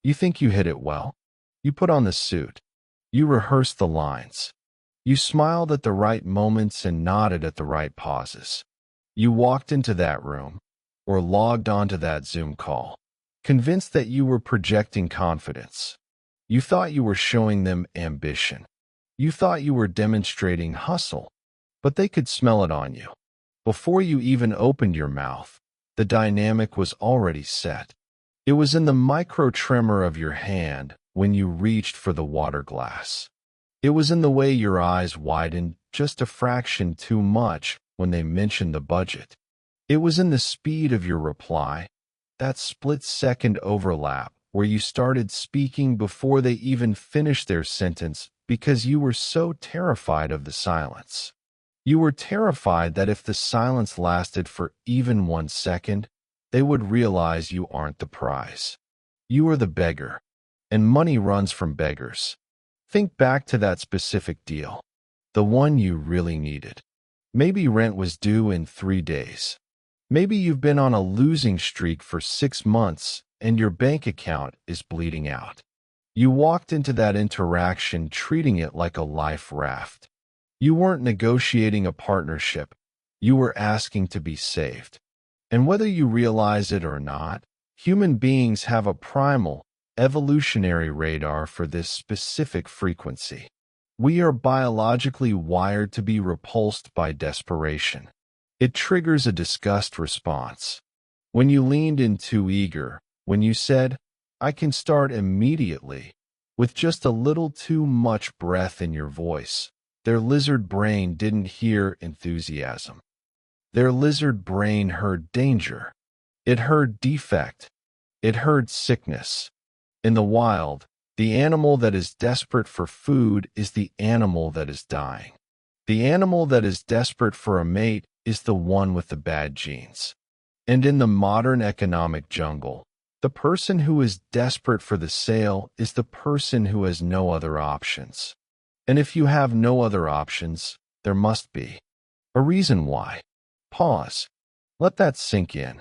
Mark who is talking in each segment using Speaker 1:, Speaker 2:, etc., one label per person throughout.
Speaker 1: You think you hit it well. You put on the suit. You rehearsed the lines. You smiled at the right moments and nodded at the right pauses. You walked into that room, or logged onto that Zoom call, convinced that you were projecting confidence. You thought you were showing them ambition. You thought you were demonstrating hustle, but they could smell it on you. Before you even opened your mouth, the dynamic was already set. It was in the micro tremor of your hand when you reached for the water glass. It was in the way your eyes widened just a fraction too much when they mentioned the budget. It was in the speed of your reply, that split-second overlap where you started speaking before they even finished their sentence because you were so terrified of the silence. You were terrified that if the silence lasted for even 1 second, they would realize you aren't the prize. You are the beggar, and money runs from beggars. Think back to that specific deal, the one you really needed. Maybe rent was due in 3 days. Maybe you've been on a losing streak for 6 months and your bank account is bleeding out. You walked into that interaction treating it like a life raft. You weren't negotiating a partnership. You were asking to be saved. And whether you realize it or not, human beings have a primal, evolutionary radar for this specific frequency. We are biologically wired to be repulsed by desperation. It triggers a disgust response. When you leaned in too eager, when you said, "I can start immediately," with just a little too much breath in your voice, their lizard brain didn't hear enthusiasm. Their lizard brain heard danger. It heard defect. It heard sickness. In the wild, the animal that is desperate for food is the animal that is dying. The animal that is desperate for a mate is the one with the bad genes. And in the modern economic jungle, the person who is desperate for the sale is the person who has no other options. And if you have no other options, there must be a reason why. Pause. Let that sink in.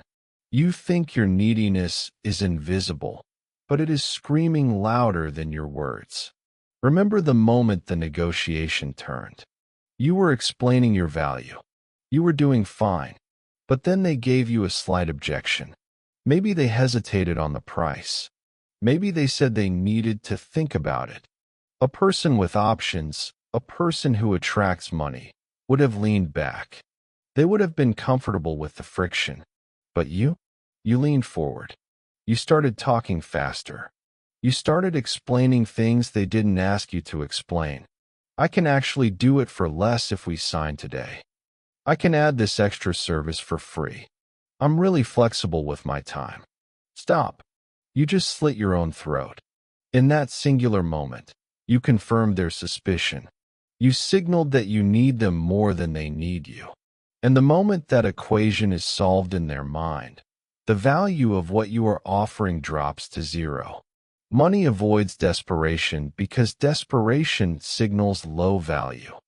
Speaker 1: You think your neediness is invisible, but it is screaming louder than your words. Remember the moment the negotiation turned. You were explaining your value. You were doing fine, but then they gave you a slight objection. Maybe they hesitated on the price. Maybe they said they needed to think about it. A person with options, a person who attracts money, would have leaned back. They would have been comfortable with the friction. But you leaned forward. You started talking faster. You started explaining things they didn't ask you to explain. I can actually do it for less if we sign today. I can add this extra service for free. I'm really flexible with my time. Stop. You just slit your own throat. In that singular moment, you confirmed their suspicion. You signaled that you need them more than they need you. And the moment that equation is solved in their mind, the value of what you are offering drops to zero. Money avoids desperation because desperation signals low value.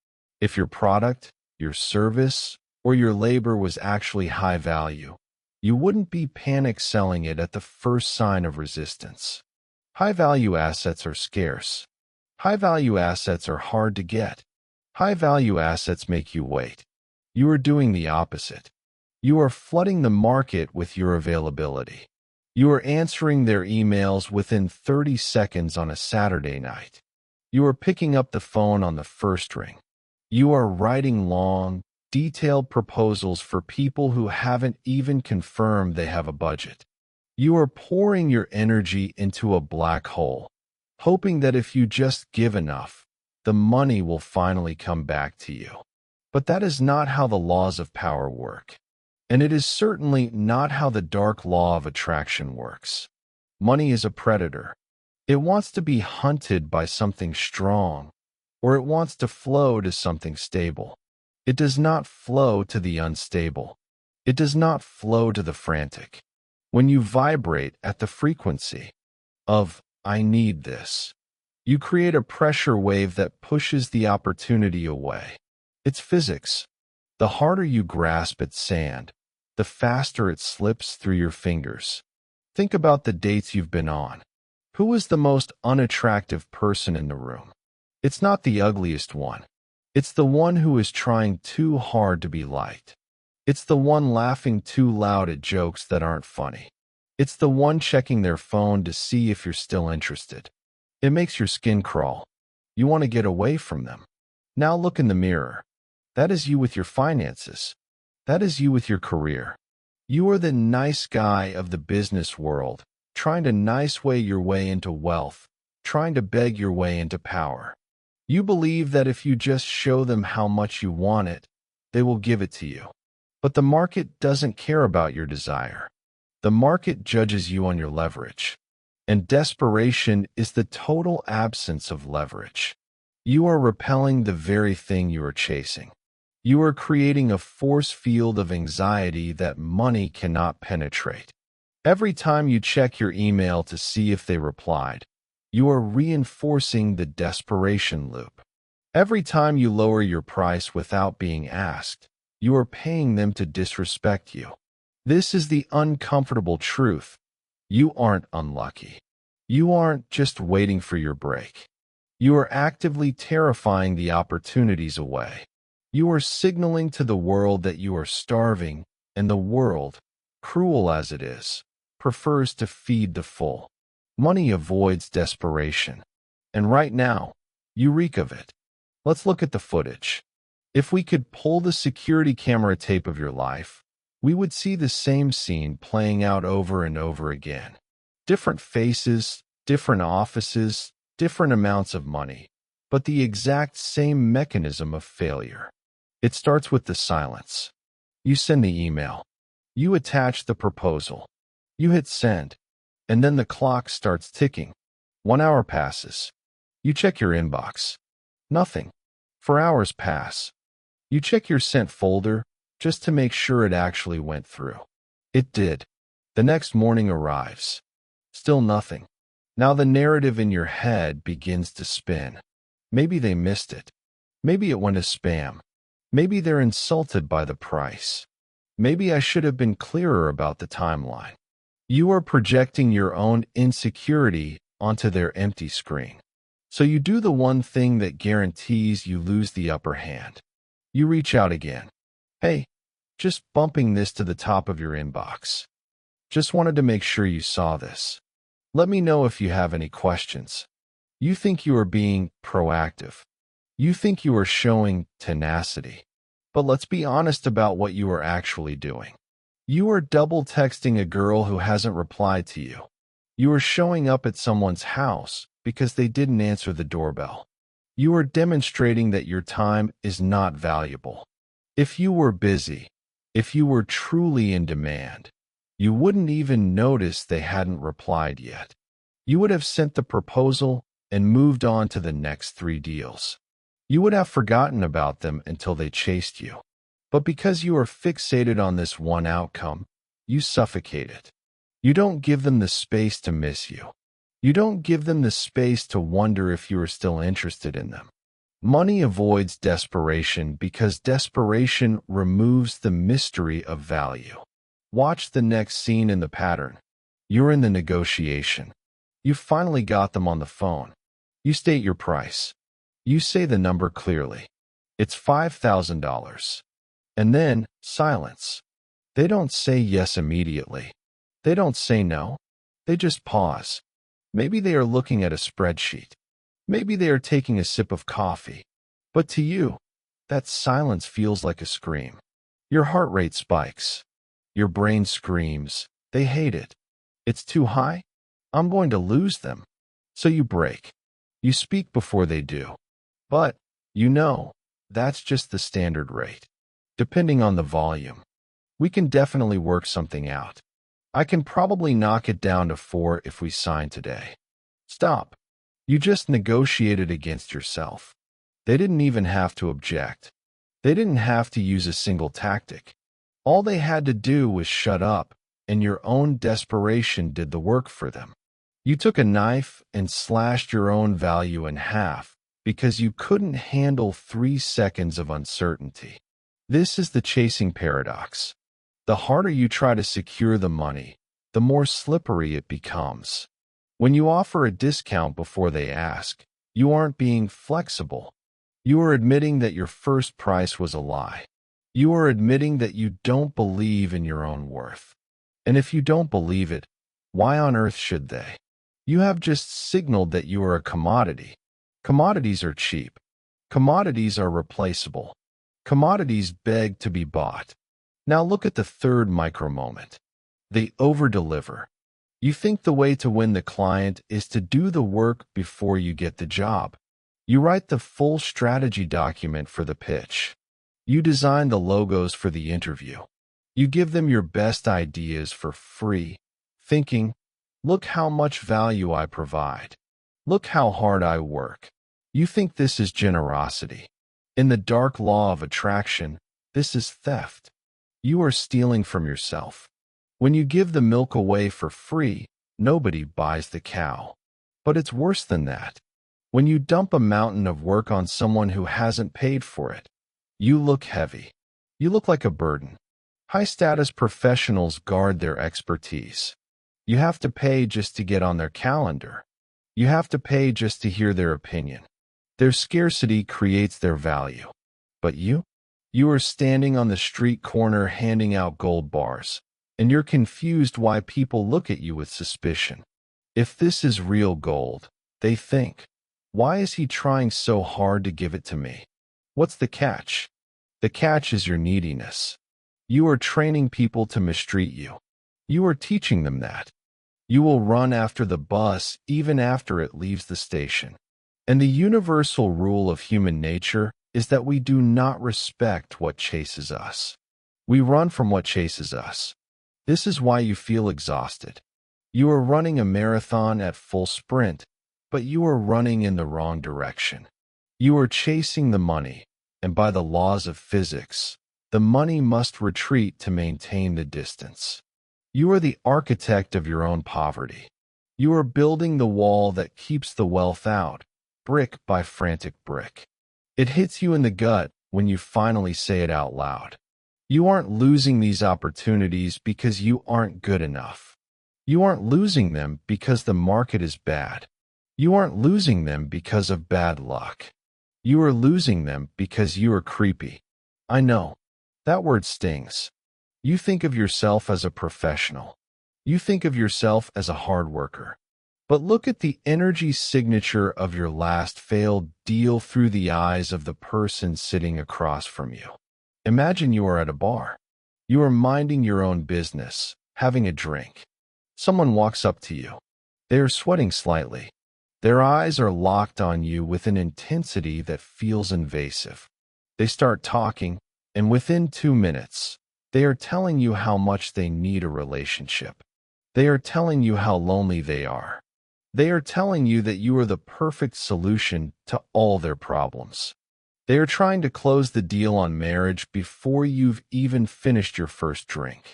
Speaker 1: If your product, your service, or your labor was actually high value, you wouldn't be panic selling it at the first sign of resistance. High-value assets are scarce. High-value assets are hard to get. High-value assets make you wait. You are doing the opposite. You are flooding the market with your availability. You are answering their emails within 30 seconds on a Saturday night. You are picking up the phone on the first ring. You are writing long, detailed proposals for people who haven't even confirmed they have a budget. You are pouring your energy into a black hole, hoping that if you just give enough, the money will finally come back to you. But that is not how the laws of power work. And it is certainly not how the dark law of attraction works. Money is a predator. It wants to be hunted by something strong, or it wants to flow to something stable. It does not flow to the unstable. It does not flow to the frantic. When you vibrate at the frequency of, "I need this," you create a pressure wave that pushes the opportunity away. It's physics. The harder you grasp at sand, the faster it slips through your fingers. Think about the dates you've been on. Who is the most unattractive person in the room? It's not the ugliest one. It's the one who is trying too hard to be liked. It's the one laughing too loud at jokes that aren't funny. It's the one checking their phone to see if you're still interested. It makes your skin crawl. You want to get away from them. Now look in the mirror. That is you with your finances. That is you with your career. You are the nice guy of the business world, trying to nice way your way into wealth, trying to beg your way into power. You believe that if you just show them how much you want it, they will give it to you. But the market doesn't care about your desire. The market judges you on your leverage. And desperation is the total absence of leverage. You are repelling the very thing you are chasing. You are creating a force field of anxiety that money cannot penetrate. Every time you check your email to see if they replied, you are reinforcing the desperation loop. Every time you lower your price without being asked, you are paying them to disrespect you. This is the uncomfortable truth. You aren't unlucky. You aren't just waiting for your break. You are actively terrifying the opportunities away. You are signaling to the world that you are starving, and the world, cruel as it is, prefers to feed the full. Money avoids desperation. And right now, you reek of it. Let's look at the footage. If we could pull the security camera tape of your life, we would see the same scene playing out over and over again. Different faces, different offices, different amounts of money, but the exact same mechanism of failure. It starts with the silence. You send the email. You attach the proposal. You hit send. And then the clock starts ticking. 1 hour passes. You check your inbox. Nothing. 4 hours pass. You check your sent folder just to make sure it actually went through. It did. The next morning arrives. Still nothing. Now the narrative in your head begins to spin. Maybe they missed it. Maybe it went to spam. Maybe they're insulted by the price. Maybe I should have been clearer about the timeline. You are projecting your own insecurity onto their empty screen. So you do the one thing that guarantees you lose the upper hand. You reach out again. Hey, just bumping this to the top of your inbox. Just wanted to make sure you saw this. Let me know if you have any questions. You think you are being proactive. You think you are showing tenacity. But let's be honest about what you are actually doing. You are double texting a girl who hasn't replied to you. You are showing up at someone's house because they didn't answer the doorbell. You are demonstrating that your time is not valuable. If you were busy, if you were truly in demand, you wouldn't even notice they hadn't replied yet. You would have sent the proposal and moved on to the next 3 deals. You would have forgotten about them until they chased you. But because you are fixated on this one outcome, you suffocate it. You don't give them the space to miss you. You don't give them the space to wonder if you are still interested in them. Money avoids desperation because desperation removes the mystery of value. Watch the next scene in the pattern. You're in the negotiation. You finally got them on the phone. You state your price. You say the number clearly. It's $5,000. And then, silence. They don't say yes immediately. They don't say no. They just pause. Maybe they are looking at a spreadsheet. Maybe they are taking a sip of coffee. But to you, that silence feels like a scream. Your heart rate spikes. Your brain screams, they hate it. It's too high? I'm going to lose them. So you break. You speak before they do. But, you know, that's just the standard rate. Depending on the volume, we can definitely work something out. I can probably knock it down to 4 if we sign today. Stop. You just negotiated against yourself. They didn't even have to object. They didn't have to use a single tactic. All they had to do was shut up, and your own desperation did the work for them. You took a knife and slashed your own value in half because you couldn't handle 3 seconds of uncertainty. This is the chasing paradox. The harder you try to secure the money, the more slippery it becomes. When you offer a discount before they ask, you aren't being flexible. You are admitting that your first price was a lie. You are admitting that you don't believe in your own worth. And if you don't believe it, why on earth should they? You have just signaled that you are a commodity. Commodities are cheap. Commodities are replaceable. Commodities beg to be bought. Now look at the third micro moment. They overdeliver. You think the way to win the client is to do the work before you get the job. You write the full strategy document for the pitch. You design the logos for the interview. You give them your best ideas for free, thinking, look how much value I provide. Look how hard I work. You think this is generosity. In the dark law of attraction, this is theft. You are stealing from yourself. When you give the milk away for free, nobody buys the cow. But it's worse than that. When you dump a mountain of work on someone who hasn't paid for it, you look heavy. You look like a burden. High-status professionals guard their expertise. You have to pay just to get on their calendar. You have to pay just to hear their opinion. Their scarcity creates their value. But you? You are standing on the street corner handing out gold bars, and you're confused why people look at you with suspicion. If this is real gold, they think, why is he trying so hard to give it to me? What's the catch? The catch is your neediness. You are training people to mistreat you. You are teaching them that. You will run after the bus even after it leaves the station. And the universal rule of human nature is that we do not respect what chases us. We run from what chases us. This is why you feel exhausted. You are running a marathon at full sprint, but you are running in the wrong direction. You are chasing the money, and by the laws of physics, the money must retreat to maintain the distance. You are the architect of your own poverty. You are building the wall that keeps the wealth out, brick by frantic brick. It hits you in the gut when you finally say it out loud. You aren't losing these opportunities because you aren't good enough. You aren't losing them because the market is bad. You aren't losing them because of bad luck. You are losing them because you are creepy. I know. That word stings. You think of yourself as a professional. You think of yourself as a hard worker. But look at the energy signature of your last failed deal through the eyes of the person sitting across from you. Imagine you are at a bar. You are minding your own business, having a drink. Someone walks up to you. They are sweating slightly. Their eyes are locked on you with an intensity that feels invasive. They start talking, and within 2 minutes, they are telling you how much they need a relationship. They are telling you how lonely they are. They are telling you that you are the perfect solution to all their problems. They are trying to close the deal on marriage before you've even finished your first drink.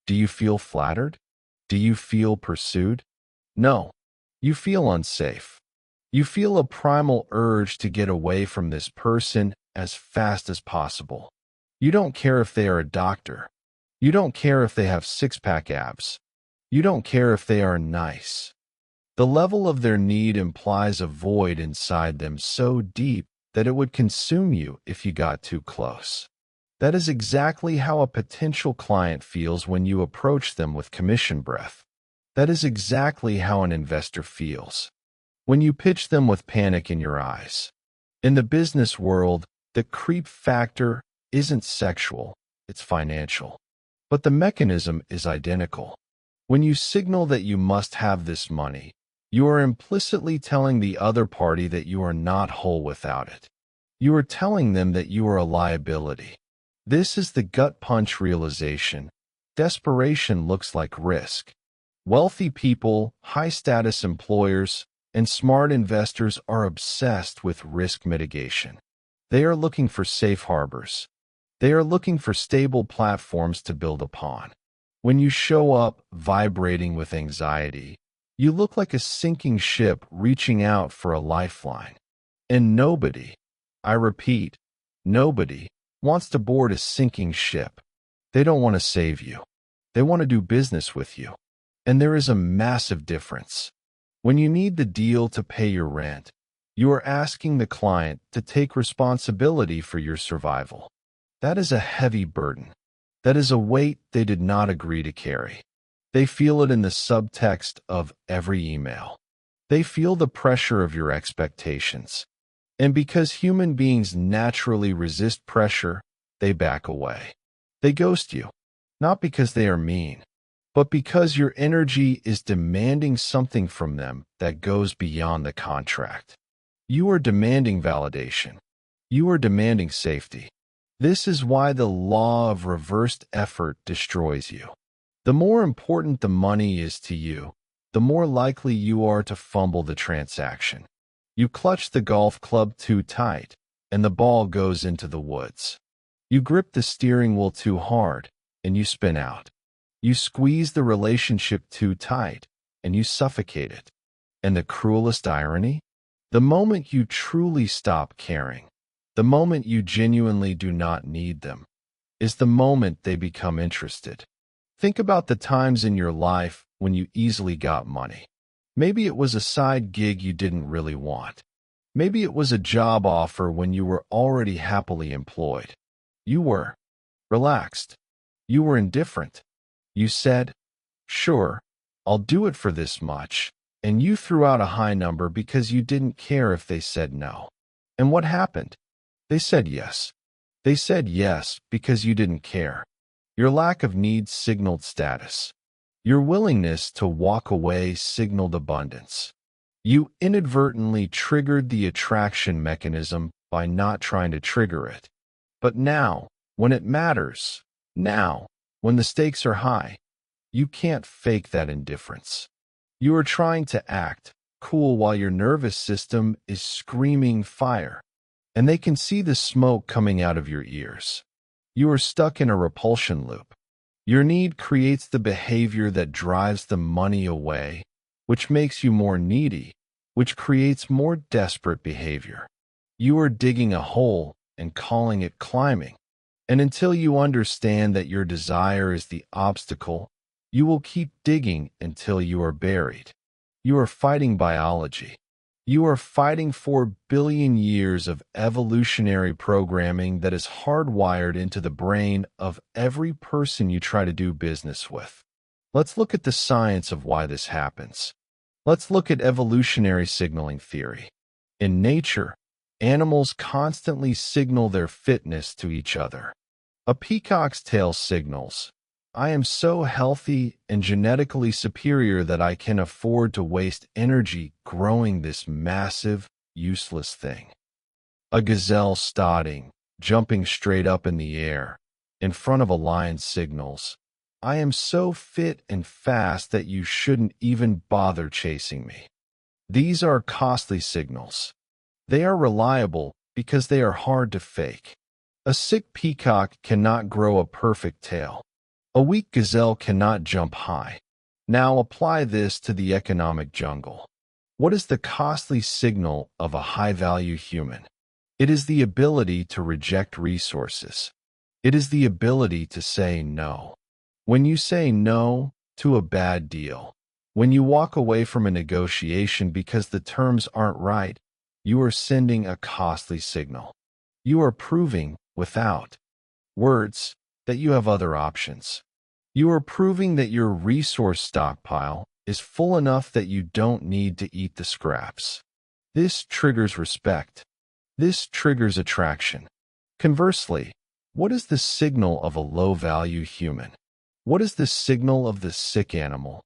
Speaker 1: Do you feel flattered? Do you feel pursued? No. You feel unsafe. You feel a primal urge to get away from this person as fast as possible. You don't care if they are a doctor. You don't care if they have six-pack abs. You don't care if they are nice. The level of their need implies a void inside them so deep that it would consume you if you got too close. That is exactly how a potential client feels when you approach them with commission breath. That is exactly how an investor feels when you pitch them with panic in your eyes. In the business world, the creep factor isn't sexual, it's financial. But the mechanism is identical. When you signal that you must have this money, you are implicitly telling the other party that you are not whole without it. You are telling them that you are a liability. This is the gut punch realization. Desperation looks like risk. Wealthy people, high-status employers, and smart investors are obsessed with risk mitigation. They are looking for safe harbors. They are looking for stable platforms to build upon. When you show up vibrating with anxiety, you look like a sinking ship reaching out for a lifeline. And nobody, I repeat, nobody wants to board a sinking ship. They don't want to save you. They want to do business with you. And there is a massive difference. When you need the deal to pay your rent, you are asking the client to take responsibility for your survival. That is a heavy burden. That is a weight they did not agree to carry. They feel it in the subtext of every email. They feel the pressure of your expectations. And because human beings naturally resist pressure, they back away. They ghost you, not because they are mean, but because your energy is demanding something from them that goes beyond the contract. You are demanding validation. You are demanding safety. This is why the law of reversed effort destroys you. The more important the money is to you, the more likely you are to fumble the transaction. You clutch the golf club too tight, and the ball goes into the woods. You grip the steering wheel too hard, and you spin out. You squeeze the relationship too tight, and you suffocate it. And the cruelest irony? The moment you truly stop caring, the moment you genuinely do not need them, is the moment they become interested. Think about the times in your life when you easily got money. Maybe it was a side gig you didn't really want. Maybe it was a job offer when you were already happily employed. You were relaxed. You were indifferent. You said, "Sure, I'll do it for this much," and you threw out a high number because you didn't care if they said no. And what happened? They said yes. They said yes because you didn't care. Your lack of need signaled status. Your willingness to walk away signaled abundance. You inadvertently triggered the attraction mechanism by not trying to trigger it. But now, when it matters, now, when the stakes are high, you can't fake that indifference. You are trying to act cool while your nervous system is screaming fire, and they can see the smoke coming out of your ears. You are stuck in a repulsion loop. Your need creates the behavior that drives the money away, which makes you more needy, which creates more desperate behavior. You are digging a hole and calling it climbing. And until you understand that your desire is the obstacle, you will keep digging until you are buried. You are fighting biology. You are fighting 4 billion years of evolutionary programming that is hardwired into the brain of every person you try to do business with. Let's look at the science of why this happens. Let's look at evolutionary signaling theory. In nature, animals constantly signal their fitness to each other. A peacock's tail signals, "I am so healthy and genetically superior that I can afford to waste energy growing this massive, useless thing." A gazelle starting, jumping straight up in the air, in front of a lion signals, "I am so fit and fast that you shouldn't even bother chasing me." These are costly signals. They are reliable because they are hard to fake. A sick peacock cannot grow a perfect tail. A weak gazelle cannot jump high. Now apply this to the economic jungle. What is the costly signal of a high-value human? It is the ability to reject resources. It is the ability to say no. When you say no to a bad deal, when you walk away from a negotiation because the terms aren't right, you are sending a costly signal. You are proving, without words, that you have other options. You are proving that your resource stockpile is full enough that you don't need to eat the scraps. This triggers respect. This triggers attraction. Conversely, what is the signal of a low-value human? What is the signal of the sick animal?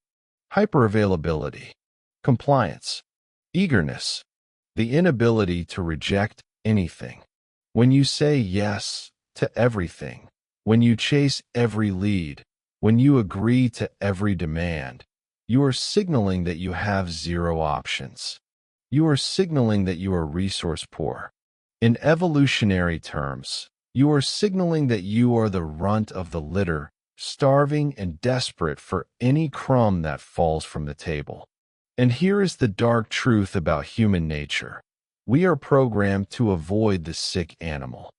Speaker 1: Hyperavailability, compliance, eagerness, the inability to reject anything. When you say yes to everything, when you chase every lead, when you agree to every demand, you are signaling that you have zero options. You are signaling that you are resource poor. In evolutionary terms, you are signaling that you are the runt of the litter, starving and desperate for any crumb that falls from the table. And here is the dark truth about human nature. We are programmed to avoid the sick animal.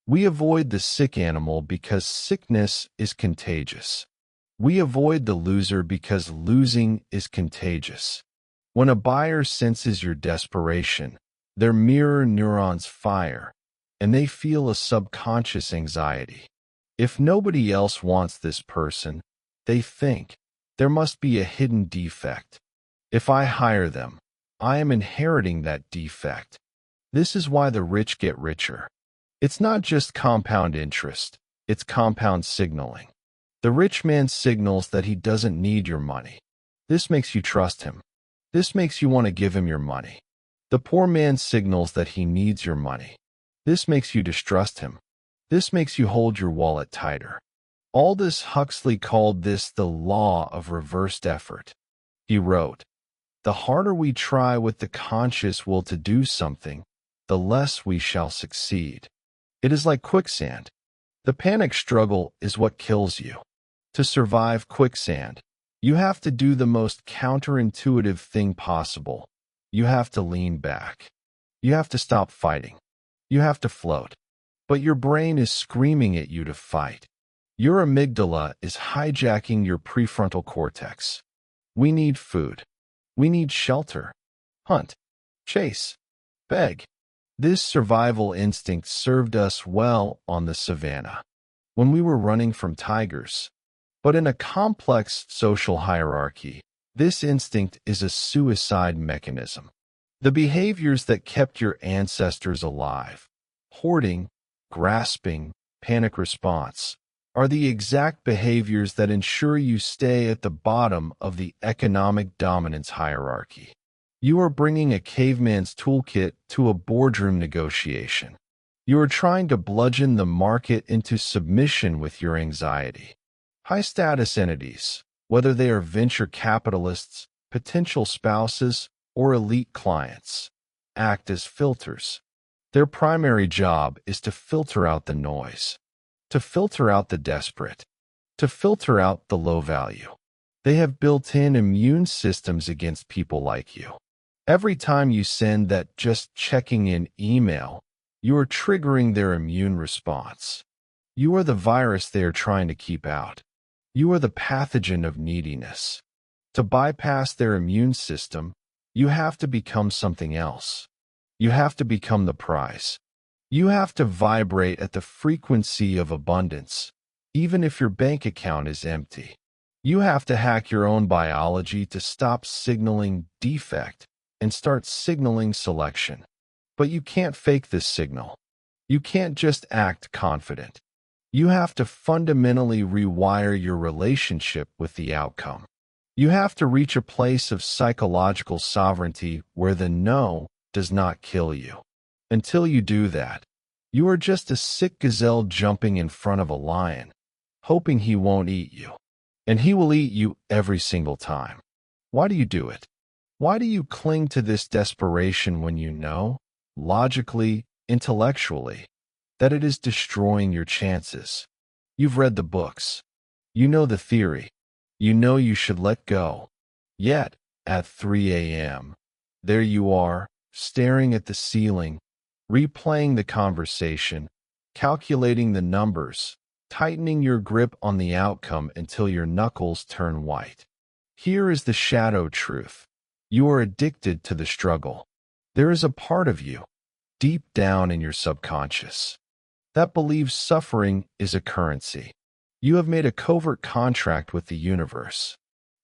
Speaker 1: We avoid the sick animal because sickness is contagious. We avoid the loser because losing is contagious. When a buyer senses your desperation, their mirror neurons fire, and they feel a subconscious anxiety. If nobody else wants this person, they think, there must be a hidden defect. If I hire them, I am inheriting that defect. This is why the rich get richer. It's not just compound interest, it's compound signaling. The rich man signals that he doesn't need your money. This makes you trust him. This makes you want to give him your money. The poor man signals that he needs your money. This makes you distrust him. This makes you hold your wallet tighter. Aldous Huxley called this the law of reversed effort. He wrote, "The harder we try with the conscious will to do something, the less we shall succeed. It is like quicksand. The panic struggle is what kills you. To survive quicksand, you have to do the most counterintuitive thing possible. You have to lean back. You have to stop fighting. You have to float. But your brain is screaming at you to fight. Your amygdala is hijacking your prefrontal cortex. We need food. We need shelter. Hunt. Chase. Beg. This survival instinct served us well on the savannah, when we were running from tigers. But in a complex social hierarchy, this instinct is a suicide mechanism. The behaviors that kept your ancestors alive, hoarding, grasping, panic response, are the exact behaviors that ensure you stay at the bottom of the economic dominance hierarchy. You are bringing a caveman's toolkit to a boardroom negotiation. You are trying to bludgeon the market into submission with your anxiety. High-status entities, whether they are venture capitalists, potential spouses, or elite clients, act as filters. Their primary job is to filter out the noise, to filter out the desperate, to filter out the low value. They have built-in immune systems against people like you. Every time you send that just checking in email, you are triggering their immune response. You are the virus they are trying to keep out. You are the pathogen of neediness. To bypass their immune system, you have to become something else. You have to become the prize. You have to vibrate at the frequency of abundance, even if your bank account is empty. You have to hack your own biology to stop signaling defect and start signaling selection. But you can't fake this signal. You can't just act confident. You have to fundamentally rewire your relationship with the outcome. You have to reach a place of psychological sovereignty where the no does not kill you. Until you do that, you are just a sick gazelle jumping in front of a lion, hoping he won't eat you. And he will eat you every single time. Why do you do it? Why do you cling to this desperation when you know, logically, intellectually, that it is destroying your chances? You've read the books. You know the theory. You know you should let go. Yet, at 3 a.m., there you are, staring at the ceiling, replaying the conversation, calculating the numbers, tightening your grip on the outcome until your knuckles turn white. Here is the shadow truth. You are addicted to the struggle. There is a part of you, deep down in your subconscious, that believes suffering is a currency. You have made a covert contract with the universe.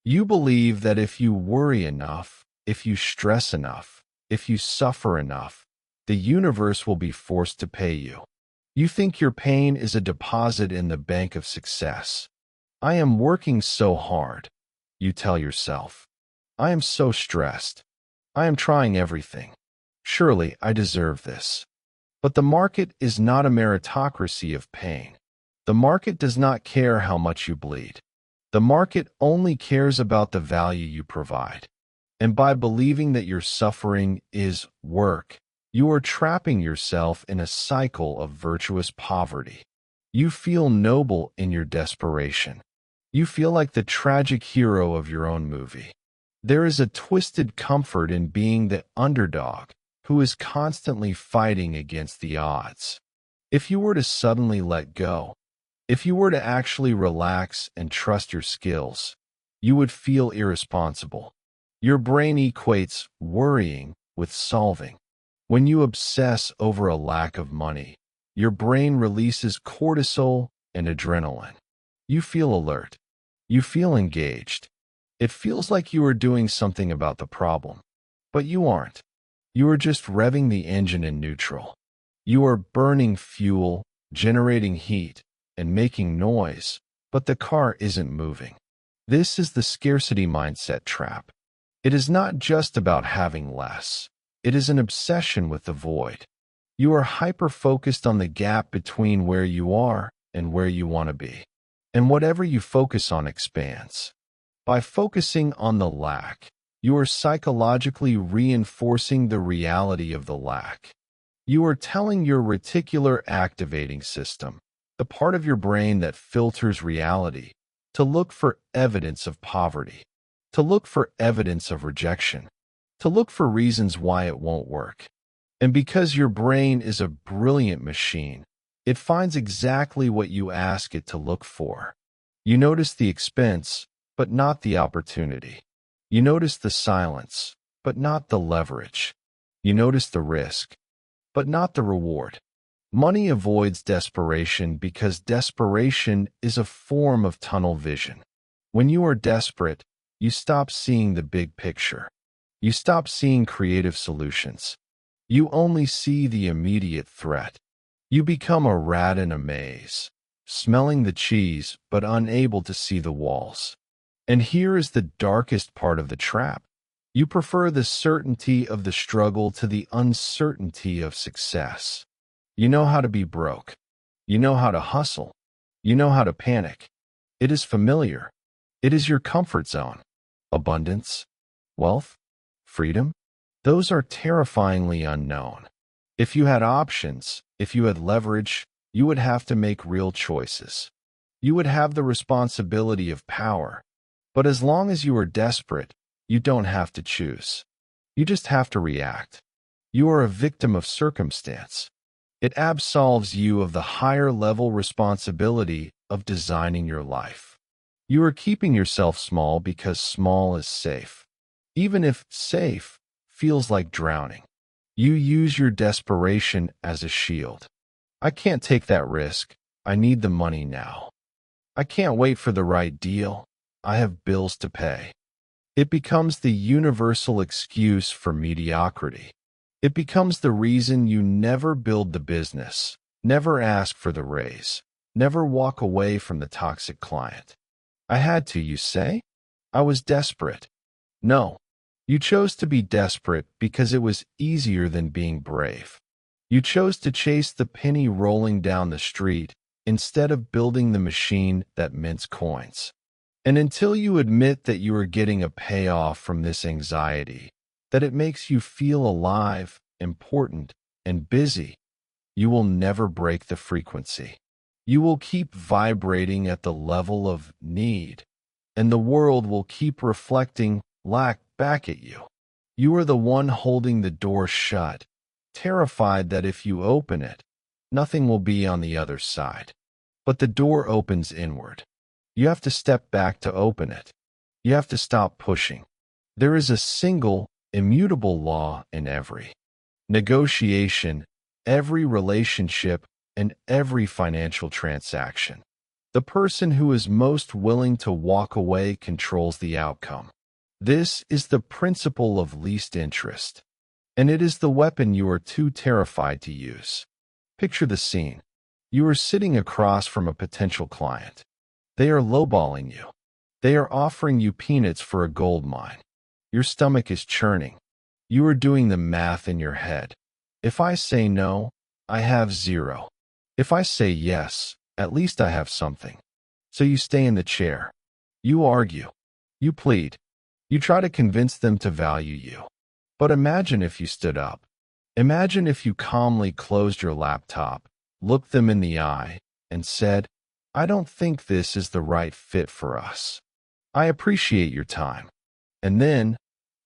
Speaker 1: You believe that if you worry enough, if you stress enough, if you suffer enough, the universe will be forced to pay you. You think your pain is a deposit in the bank of success. I am working so hard, you tell yourself. I am so stressed. I am trying everything. Surely I deserve this. But the market is not a meritocracy of pain. The market does not care how much you bleed. The market only cares about the value you provide. And by believing that your suffering is work, you are trapping yourself in a cycle of virtuous poverty. You feel noble in your desperation. You feel like the tragic hero of your own movie. There is a twisted comfort in being the underdog who is constantly fighting against the odds. If you were to suddenly let go, if you were to actually relax and trust your skills, you would feel irresponsible. Your brain equates worrying with solving. When you obsess over a lack of money, your brain releases cortisol and adrenaline. You feel alert. You feel engaged. It feels like you are doing something about the problem. But you aren't. You are just revving the engine in neutral. You are burning fuel, generating heat, and making noise, but the car isn't moving. This is the scarcity mindset trap. It is not just about having less. It is an obsession with the void. You are hyper-focused on the gap between where you are and where you want to be. And whatever you focus on expands. By focusing on the lack, you are psychologically reinforcing the reality of the lack. You are telling your reticular activating system, the part of your brain that filters reality, to look for evidence of poverty, to look for evidence of rejection, to look for reasons why it won't work. And because your brain is a brilliant machine, it finds exactly what you ask it to look for. You notice the expense, but not the opportunity. You notice the silence, but not the leverage. You notice the risk, but not the reward. Money avoids desperation because desperation is a form of tunnel vision. When you are desperate, you stop seeing the big picture. You stop seeing creative solutions. You only see the immediate threat. You become a rat in a maze, smelling the cheese but unable to see the walls. And here is the darkest part of the trap. You prefer the certainty of the struggle to the uncertainty of success. You know how to be broke. You know how to hustle. You know how to panic. It is familiar. It is your comfort zone. Abundance, wealth, freedom, those are terrifyingly unknown. If you had options, if you had leverage, you would have to make real choices. You would have the responsibility of power. But as long as you are desperate, you don't have to choose. You just have to react. You are a victim of circumstance. It absolves you of the higher-level responsibility of designing your life. You are keeping yourself small because small is safe. Even if safe feels like drowning, you use your desperation as a shield. I can't take that risk. I need the money now. I can't wait for the right deal. I have bills to pay. It becomes the universal excuse for mediocrity. It becomes the reason you never build the business, never ask for the raise, never walk away from the toxic client. I had to, you say? I was desperate. No, you chose to be desperate because it was easier than being brave. You chose to chase the penny rolling down the street instead of building the machine that mints coins. And until you admit that you are getting a payoff from this anxiety, that it makes you feel alive, important, and busy, you will never break the frequency. You will keep vibrating at the level of need, and the world will keep reflecting lack back at you. You are the one holding the door shut, terrified that if you open it, nothing will be on the other side. But the door opens inward. You have to step back to open it. You have to stop pushing. There is a single, immutable law in every negotiation, every relationship, and every financial transaction. The person who is most willing to walk away controls the outcome. This is the principle of least interest, and it is the weapon you are too terrified to use. Picture the scene. You are sitting across from a potential client. They are lowballing you. They are offering you peanuts for a gold mine. Your stomach is churning. You are doing the math in your head. If I say no, I have zero. If I say yes, at least I have something. So you stay in the chair. You argue. You plead. You try to convince them to value you. But imagine if you stood up. Imagine if you calmly closed your laptop, looked them in the eye, and said, I don't think this is the right fit for us. I appreciate your time. And then,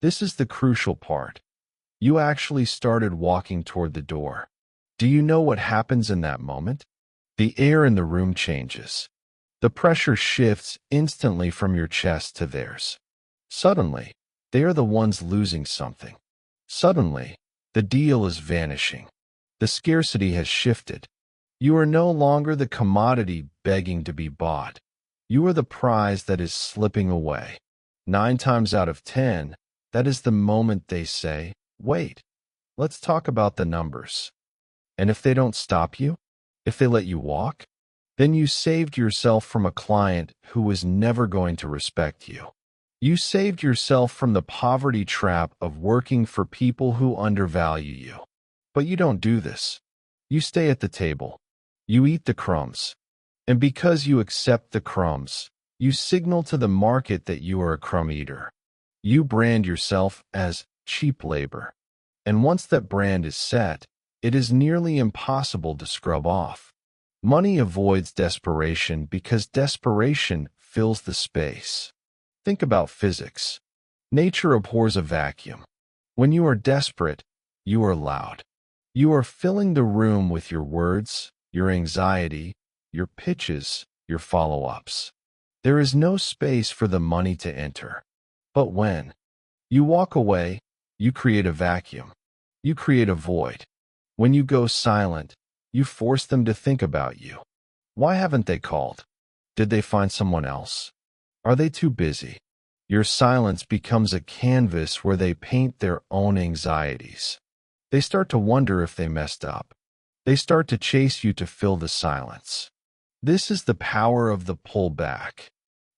Speaker 1: this is the crucial part. You actually started walking toward the door. Do you know what happens in that moment? The air in the room changes. The pressure shifts instantly from your chest to theirs. Suddenly, They are the ones losing something. Suddenly, the deal is vanishing. The scarcity has shifted. You are no longer the commodity begging to be bought. You are the prize that is slipping away. 9 times out of 10, that is the moment they say, "Wait, let's talk about the numbers." And if they don't stop you, if they let you walk, then you saved yourself from a client who was never going to respect you. You saved yourself from the poverty trap of working for people who undervalue you. But you don't do this. You stay at the table. You eat the crumbs. And because you accept the crumbs, you signal to the market that you are a crumb eater. You brand yourself as cheap labor. And once that brand is set, it is nearly impossible to scrub off. Money avoids desperation because desperation fills the space. Think about physics. Nature abhors a vacuum. When you are desperate, you are loud. You are filling the room with your words, your anxiety, your pitches, your follow-ups. There is no space for the money to enter. But when you walk away, you create a vacuum. You create a void. When you go silent, you force them to think about you. Why haven't they called? Did they find someone else? Are they too busy? Your silence becomes a canvas where they paint their own anxieties. They start to wonder if they messed up. They start to chase you to fill the silence. This is the power of the pullback.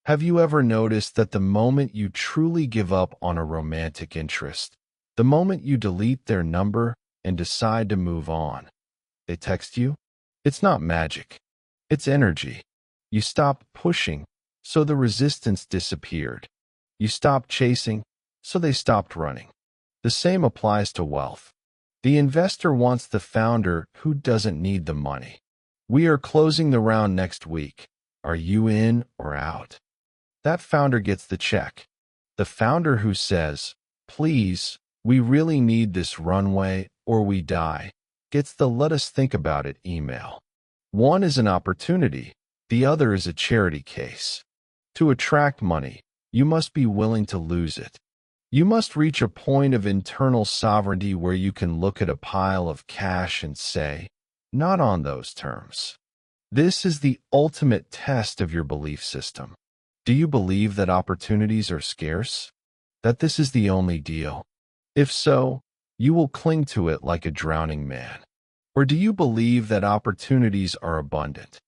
Speaker 1: Have you ever noticed that the moment you truly give up on a romantic interest, the moment you delete their number and decide to move on, they text you? It's not magic. It's energy. You stopped pushing, so the resistance disappeared. You stopped chasing, so they stopped running. The same applies to wealth. The investor wants the founder who doesn't need the money. We are closing the round next week. Are you in or out? That founder gets the check. The founder who says, "Please, we really need this runway or we die," gets the "let us think about it" email. One is an opportunity. The other is a charity case. To attract money, you must be willing to lose it. You must reach a point of internal sovereignty where you can look at a pile of cash and say, "Not on those terms." This is the ultimate test of your belief system. Do you believe that opportunities are scarce? That this is the only deal? If so, you will cling to it like a drowning man. Or do you believe that opportunities are abundant?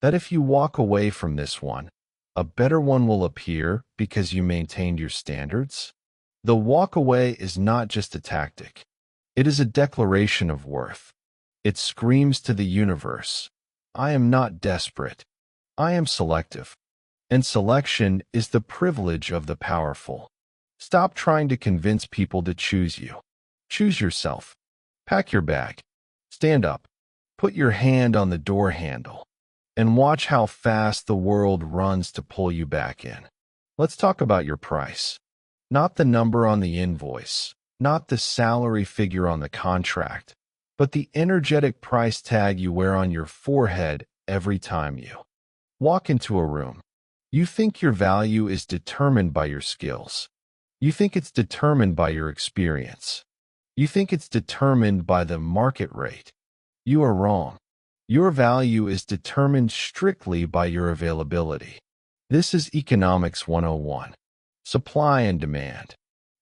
Speaker 1: That if you walk away from this one, a better one will appear because you maintained your standards? The walk away is not just a tactic. It is a declaration of worth. It screams to the universe, "I am not desperate. I am selective." And selection is the privilege of the powerful. Stop trying to convince people to choose you. Choose yourself. Pack your bag. Stand up. Put your hand on the door handle. And watch how fast the world runs to pull you back in. Let's talk about your price. Not the number on the invoice, not the salary figure on the contract, but the energetic price tag you wear on your forehead every time you walk into a room. You think your value is determined by your skills. You think it's determined by your experience. You think it's determined by the market rate. You are wrong. Your value is determined strictly by your availability. This is Economics 101. Supply and demand.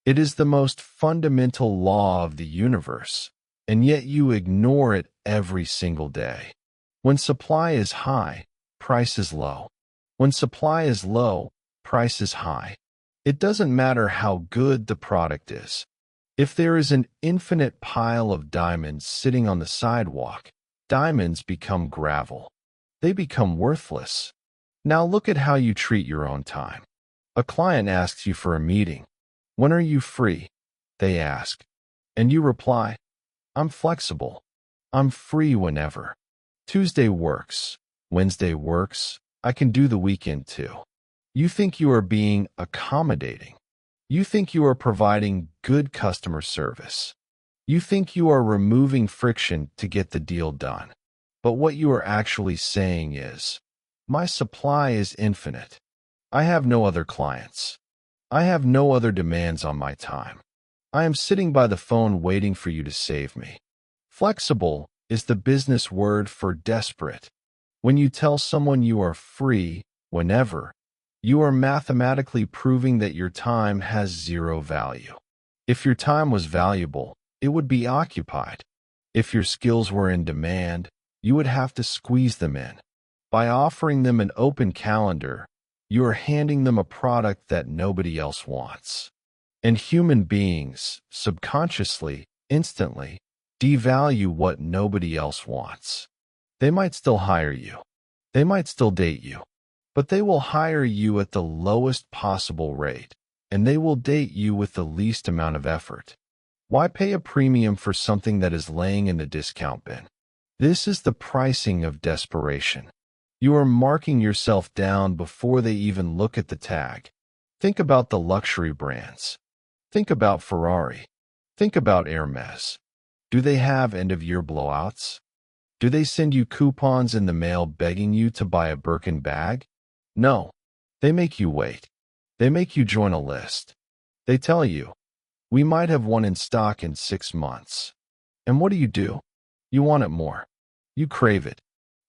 Speaker 1: It is the most fundamental law of the universe, and yet you ignore it every single day. When supply is high, price is low. When supply is low, price is high. It doesn't matter how good the product is. If there is an infinite pile of diamonds sitting on the sidewalk, diamonds become gravel. They become worthless. Now look at how you treat your own time. A client asks you for a meeting. "When are you free?" they ask. And you reply, "I'm flexible. I'm free whenever. Tuesday works. Wednesday works. I can do the weekend too." You think you are being accommodating. You think you are providing good customer service. You think you are removing friction to get the deal done. But what you are actually saying is, "My supply is infinite. I have no other clients. I have no other demands on my time. I am sitting by the phone waiting for you to save me. Flexible is the business word for desperate. When you tell someone you are free whenever, you are mathematically proving that your time has zero value. If your time was valuable, it would be occupied. If your skills were in demand, you would have to squeeze them in. By offering them an open calendar, you are handing them a product that nobody else wants. And human beings, subconsciously, instantly, devalue what nobody else wants. They might still hire you. They might still date you. But they will hire you at the lowest possible rate, and they will date you with the least amount of effort. Why pay a premium for something that is laying in the discount bin? This is the pricing of desperation. You are marking yourself down before they even look at the tag. Think about the luxury brands. Think about Ferrari. Think about Hermes. Do they have end-of-year blowouts? Do they send you coupons in the mail begging you to buy a Birkin bag? No. They make you wait. They make you join a list. They tell you, we might have one in stock in 6 months. And what do? You want it more. You crave it.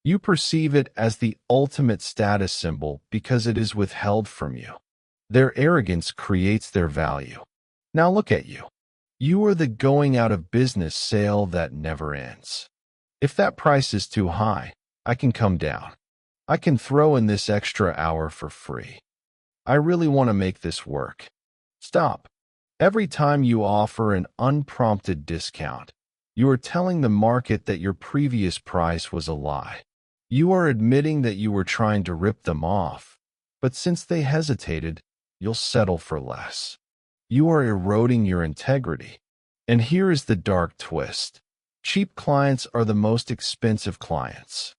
Speaker 1: You perceive it as the ultimate status symbol because it is withheld from you. Their arrogance creates their value. Now look at you. You are the going out of business sale that never ends. If that price is too high, I can come down. I can throw in this extra hour for free. I really want to make this work. Stop. Every time you offer an unprompted discount, you are telling the market that your previous price was a lie. You are admitting that you were trying to rip them off, but since they hesitated, you'll settle for less. You are eroding your integrity. And here is the dark twist. Cheap clients are the most expensive clients.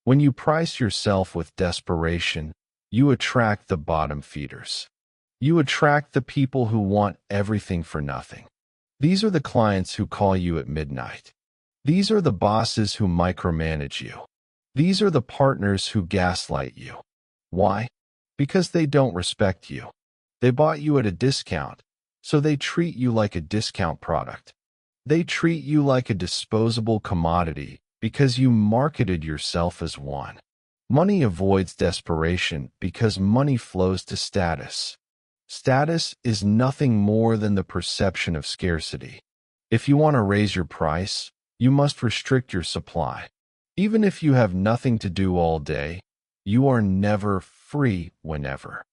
Speaker 1: When you price yourself with desperation, you attract the bottom feeders. You attract the people who want everything for nothing. These are the clients who call you at midnight. These are the bosses who micromanage you. These are the partners who gaslight you. Why? Because they don't respect you. They bought you at a discount, so they treat you like a discount product. They treat you like a disposable commodity because you marketed yourself as one. Money avoids desperation because money flows to status. Status is nothing more than the perception of scarcity. If you want to raise your price, you must restrict your supply. Even if you have nothing to do all day, you are never free whenever.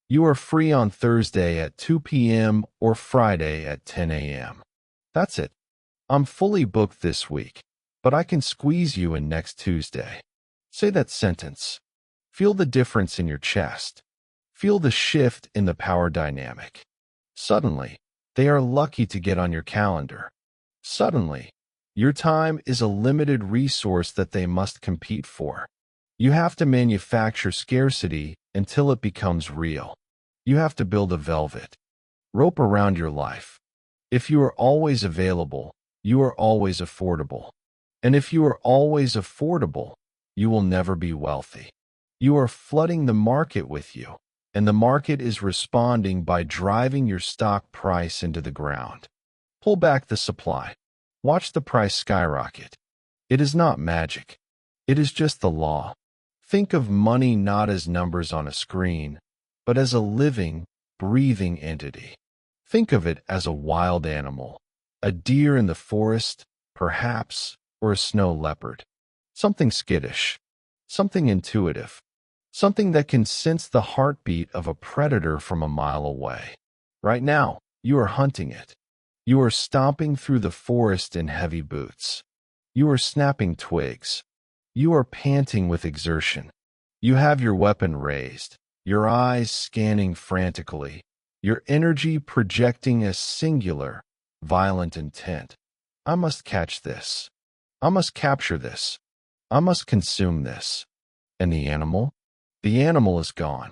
Speaker 1: You are free on Thursday at 2 p.m. or Friday at 10 a.m. That's it. I'm fully booked this week, but I can squeeze you in next Tuesday. Say that sentence. Feel the difference in your chest. Feel the shift in the power dynamic. Suddenly, they are lucky to get on your calendar. Suddenly, your time is a limited resource that they must compete for. You have to manufacture scarcity until it becomes real. You have to build a velvet rope around your life. If you are always available, you are always affordable. And if you are always affordable, you will never be wealthy. You are flooding the market with you, and the market is responding by driving your stock price into the ground. Pull back the supply. Watch the price skyrocket. It is not magic. It is just the law. Think of money not as numbers on a screen, but as a living, breathing entity. Think of it as a wild animal, a deer in the forest, perhaps, or a snow leopard. Something skittish, something intuitive, something that can sense the heartbeat of a predator from a mile away. Right now, you are hunting it. You are stomping through the forest in heavy boots. You are snapping twigs. You are panting with exertion. You have your weapon raised, your eyes scanning frantically, your energy projecting a singular, violent intent. I must catch this. I must capture this. I must consume this. And the animal? The animal is gone.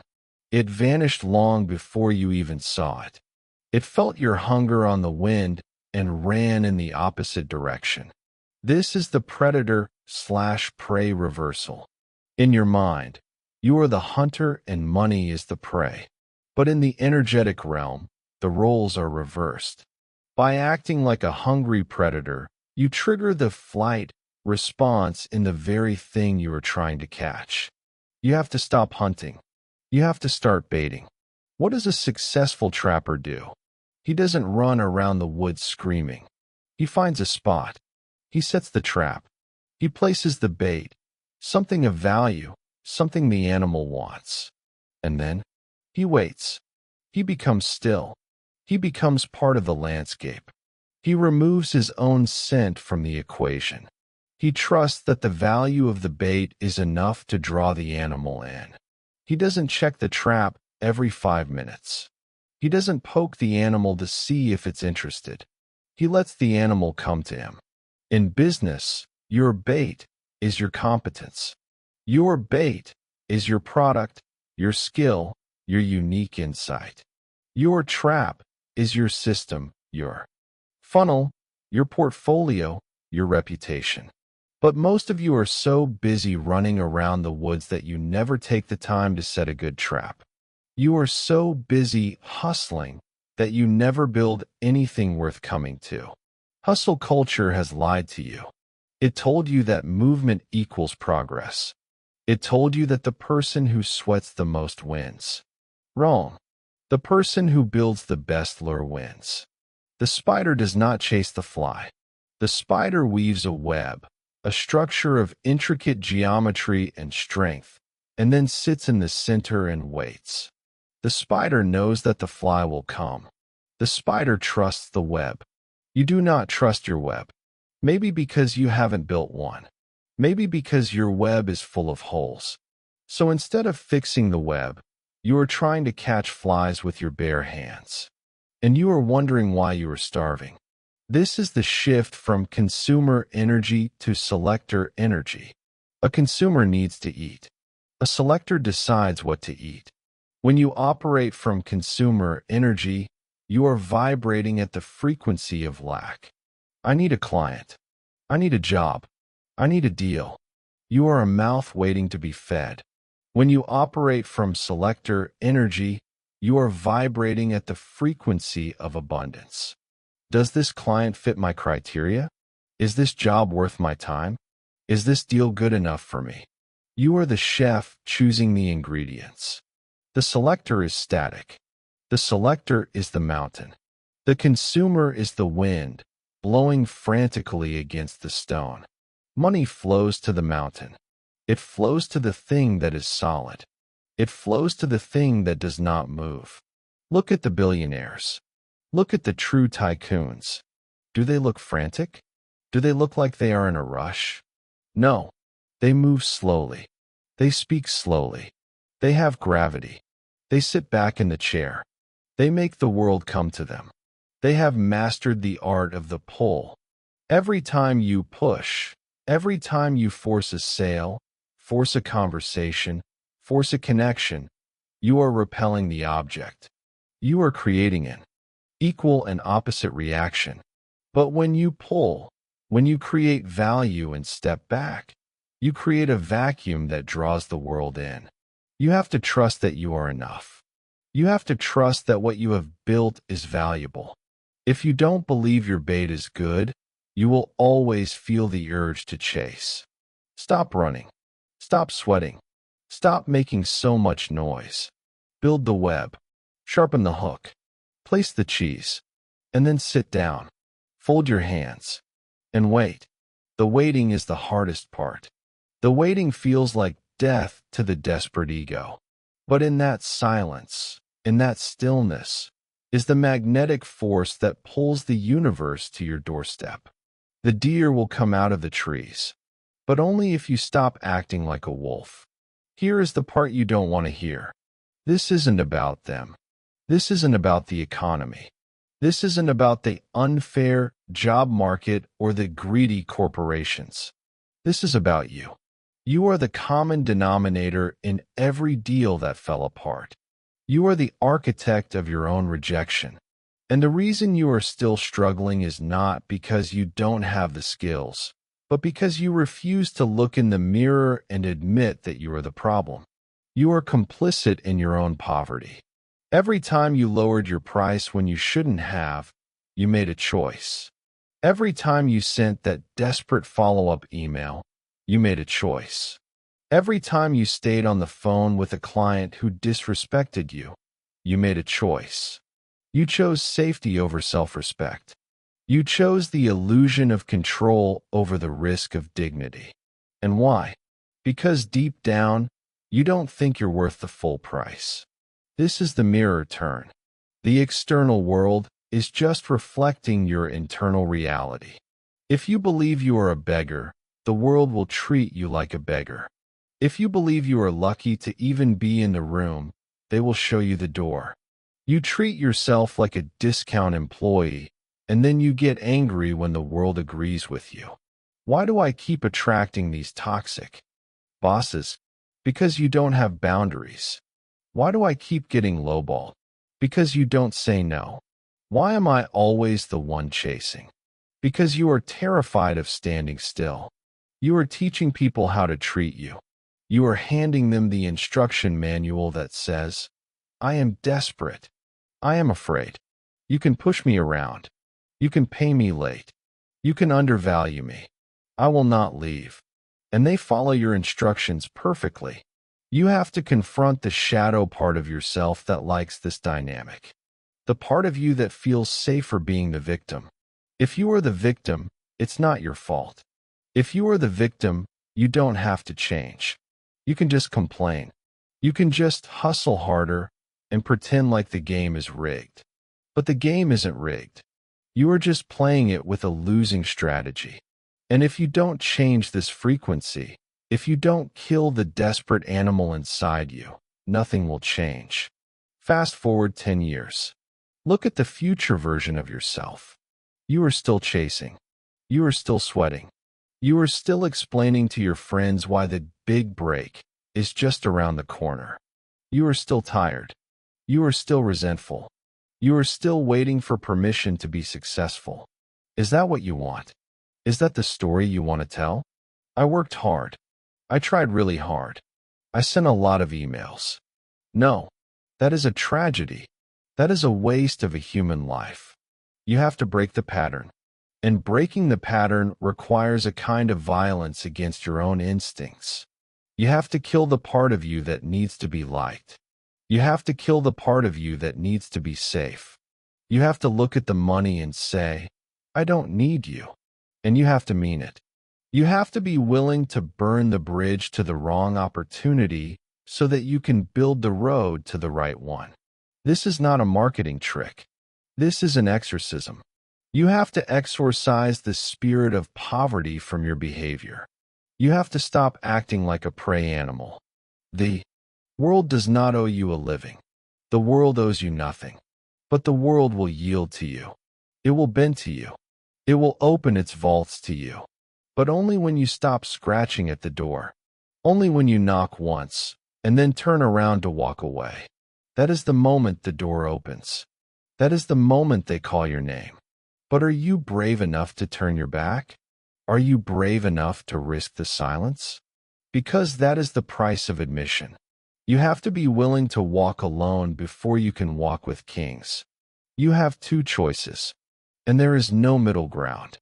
Speaker 1: It vanished long before you even saw it. It felt your hunger on the wind and ran in the opposite direction. This is the predator/prey reversal. In your mind, you are the hunter and money is the prey. But in the energetic realm, the roles are reversed. By acting like a hungry predator, you trigger the flight response in the very thing you are trying to catch. You have to stop hunting. You have to start baiting. What does a successful trapper do? He doesn't run around the woods screaming. He finds a spot. He sets the trap. He places the bait, something of value, something the animal wants. And then he waits. He becomes still. He becomes part of the landscape. He removes his own scent from the equation. He trusts that the value of the bait is enough to draw the animal in. He doesn't check the trap every 5 minutes. He doesn't poke the animal to see if it's interested. He lets the animal come to him. In business, your bait is your competence. Your bait is your product, your skill, your unique insight. Your trap is your system, your funnel, your portfolio, your reputation. But most of you are so busy running around the woods that you never take the time to set a good trap. You are so busy hustling that you never build anything worth coming to. Hustle culture has lied to you. It told you that movement equals progress. It told you that the person who sweats the most wins. Wrong. The person who builds the best lure wins. The spider does not chase the fly. The spider weaves a web, a structure of intricate geometry and strength, and then sits in the center and waits. The spider knows that the fly will come. The spider trusts the web. You do not trust your web. Maybe because you haven't built one. Maybe because your web is full of holes. So instead of fixing the web, you are trying to catch flies with your bare hands. And you are wondering why you are starving. This is the shift from consumer energy to selector energy. A consumer needs to eat. A selector decides what to eat. When you operate from consumer energy, you are vibrating at the frequency of lack. I need a client. I need a job. I need a deal. You are a mouth waiting to be fed. When you operate from selector energy, you are vibrating at the frequency of abundance. Does this client fit my criteria? Is this job worth my time? Is this deal good enough for me? You are the chef choosing the ingredients. The selector is static. The selector is the mountain. The consumer is the wind, blowing frantically against the stone. Money flows to the mountain. It flows to the thing that is solid. It flows to the thing that does not move. Look at the billionaires. Look at the true tycoons. Do they look frantic? Do they look like they are in a rush? No. They move slowly. They speak slowly. They have gravity. They sit back in the chair. They make the world come to them. They have mastered the art of the pull. Every time you push, every time you force a sale, force a conversation, force a connection, you are repelling the object. You are creating an equal and opposite reaction. But when you pull, when you create value and step back, you create a vacuum that draws the world in. You have to trust that you are enough. You have to trust that what you have built is valuable. If you don't believe your bait is good, you will always feel the urge to chase. Stop running. Stop sweating. Stop making so much noise. Build the web. Sharpen the hook. Place the cheese. And then sit down. Fold your hands. And wait. The waiting is the hardest part. The waiting feels like death to the desperate ego. But in that silence, in that stillness, is the magnetic force that pulls the universe to your doorstep. The deer will come out of the trees, but only if you stop acting like a wolf. Here is the part you don't want to hear. This isn't about them. This isn't about the economy. This isn't about the unfair job market or the greedy corporations. This is about you. You are the common denominator in every deal that fell apart. You are the architect of your own rejection. And the reason you are still struggling is not because you don't have the skills, but because you refuse to look in the mirror and admit that you are the problem. You are complicit in your own poverty. Every time you lowered your price when you shouldn't have, you made a choice. Every time you sent that desperate follow-up email, you made a choice. Every time you stayed on the phone with a client who disrespected you, you made a choice. You chose safety over self-respect. You chose the illusion of control over the risk of dignity. And why? Because deep down, you don't think you're worth the full price. This is the mirror turn. The external world is just reflecting your internal reality. If you believe you are a beggar, the world will treat you like a beggar. If you believe you are lucky to even be in the room, they will show you the door. You treat yourself like a discount employee, and then you get angry when the world agrees with you. Why do I keep attracting these toxic bosses? Because you don't have boundaries. Why do I keep getting lowballed? Because you don't say no. Why am I always the one chasing? Because you are terrified of standing still. You are teaching people how to treat you. You are handing them the instruction manual that says, I am desperate. I am afraid. You can push me around. You can pay me late. You can undervalue me. I will not leave. And they follow your instructions perfectly. You have to confront the shadow part of yourself that likes this dynamic. The part of you that feels safer being the victim. If you are the victim, it's not your fault. If you are the victim, you don't have to change. You can just complain. You can just hustle harder and pretend like the game is rigged. But the game isn't rigged. You are just playing it with a losing strategy. And if you don't change this frequency, if you don't kill the desperate animal inside you, nothing will change. Fast forward 10 years. Look at the future version of yourself. You are still chasing. You are still sweating. You are still explaining to your friends why the big break is just around the corner. You are still tired. You are still resentful. You are still waiting for permission to be successful. Is that what you want? Is that the story you want to tell? I worked hard. I tried really hard. I sent a lot of emails. No, that is a tragedy. That is a waste of a human life. You have to break the pattern. And breaking the pattern requires a kind of violence against your own instincts. You have to kill the part of you that needs to be liked. You have to kill the part of you that needs to be safe. You have to look at the money and say, I don't need you. And you have to mean it. You have to be willing to burn the bridge to the wrong opportunity so that you can build the road to the right one. This is not a marketing trick. This is an exorcism. You have to exorcise the spirit of poverty from your behavior. You have to stop acting like a prey animal. The world does not owe you a living. The world owes you nothing. But the world will yield to you. It will bend to you. It will open its vaults to you. But only when you stop scratching at the door. Only when you knock once, and then turn around to walk away. That is the moment the door opens. That is the moment they call your name. But are you brave enough to turn your back? Are you brave enough to risk the silence? Because that is the price of admission. You have to be willing to walk alone before you can walk with kings. You have two choices, and there is no middle ground.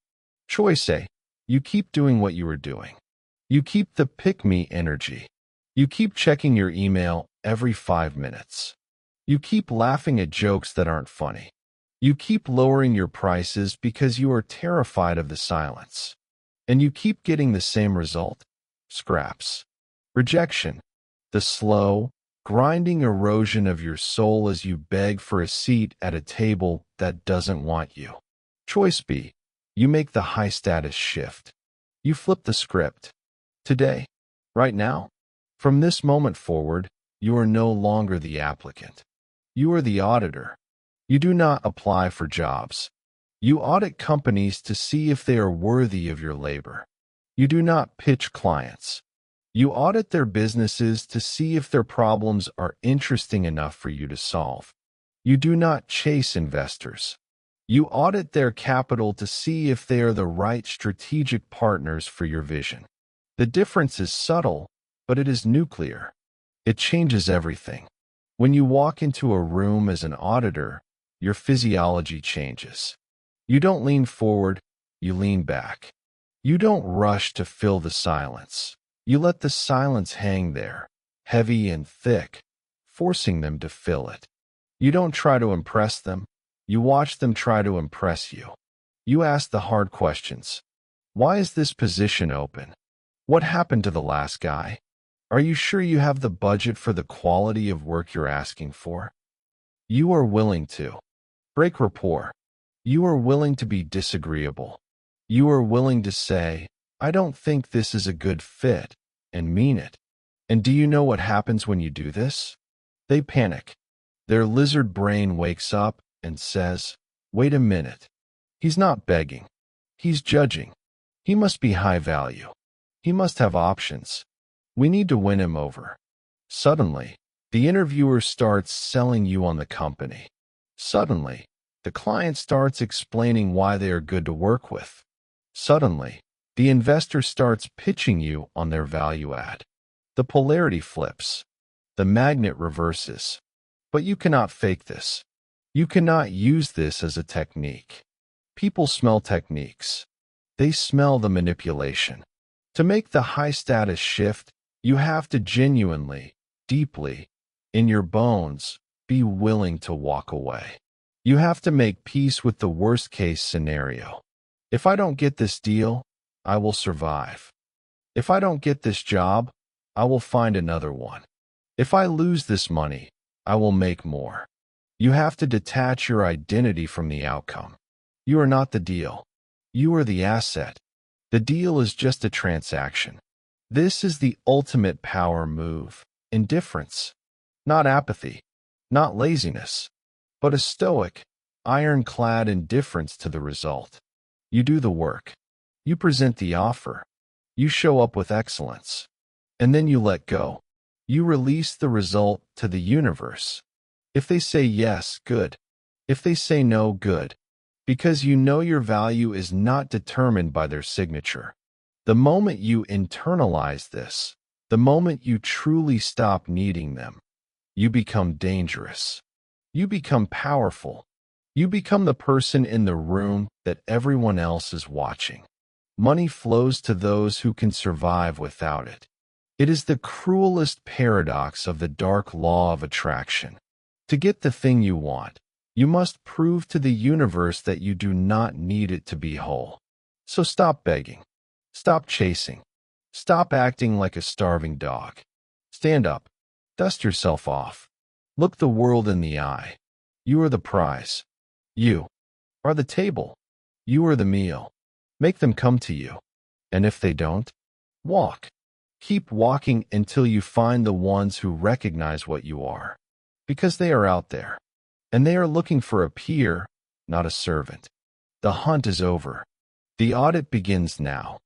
Speaker 1: Choice A. You keep doing what you are doing. You keep the pick-me energy. You keep checking your email every 5 minutes. You keep laughing at jokes that aren't funny. You keep lowering your prices because you are terrified of the silence. And you keep getting the same result. Scraps. Rejection. The slow, grinding erosion of your soul as you beg for a seat at a table that doesn't want you. Choice B. You make the high-status shift. You flip the script. Today, right now, from this moment forward, you are no longer the applicant. You are the auditor. You do not apply for jobs. You audit companies to see if they are worthy of your labor. You do not pitch clients. You audit their businesses to see if their problems are interesting enough for you to solve. You do not chase investors. You audit their capital to see if they are the right strategic partners for your vision. The difference is subtle, but it is nuclear. It changes everything. When you walk into a room as an auditor, your physiology changes. You don't lean forward, you lean back. You don't rush to fill the silence. You let the silence hang there, heavy and thick, forcing them to fill it. You don't try to impress them. You watch them try to impress you. You ask the hard questions. Why is this position open? What happened to the last guy? Are you sure you have the budget for the quality of work you're asking for? You are willing to break rapport. You are willing to be disagreeable. You are willing to say, I don't think this is a good fit, and mean it. And do you know what happens when you do this? They panic. Their lizard brain wakes up and says, wait a minute. He's not begging. He's judging. He must be high value. He must have options. We need to win him over. Suddenly, the interviewer starts selling you on the company. Suddenly, the client starts explaining why they are good to work with. Suddenly, the investor starts pitching you on their value add. The polarity flips. The magnet reverses. But you cannot fake this. You cannot use this as a technique. People smell techniques. They smell the manipulation. To make the high-status shift, you have to genuinely, deeply, in your bones, be willing to walk away. You have to make peace with the worst-case scenario. If I don't get this deal, I will survive. If I don't get this job, I will find another one. If I lose this money, I will make more. You have to detach your identity from the outcome. You are not the deal. You are the asset. The deal is just a transaction. This is the ultimate power move. Indifference. Not apathy. Not laziness. But a stoic, ironclad indifference to the result. You do the work. You present the offer. You show up with excellence. And then you let go. You release the result to the universe. If they say yes, good. If they say no, good. Because you know your value is not determined by their signature. The moment you internalize this, the moment you truly stop needing them, you become dangerous. You become powerful. You become the person in the room that everyone else is watching. Money flows to those who can survive without it. It is the cruelest paradox of the dark law of attraction. To get the thing you want, you must prove to the universe that you do not need it to be whole. So stop begging. Stop chasing. Stop acting like a starving dog. Stand up. Dust yourself off. Look the world in the eye. You are the prize. You are the table. You are the meal. Make them come to you. And if they don't, walk. Keep walking until you find the ones who recognize what you are. Because they are out there. And they are looking for a peer, not a servant. The hunt is over. The audit begins now.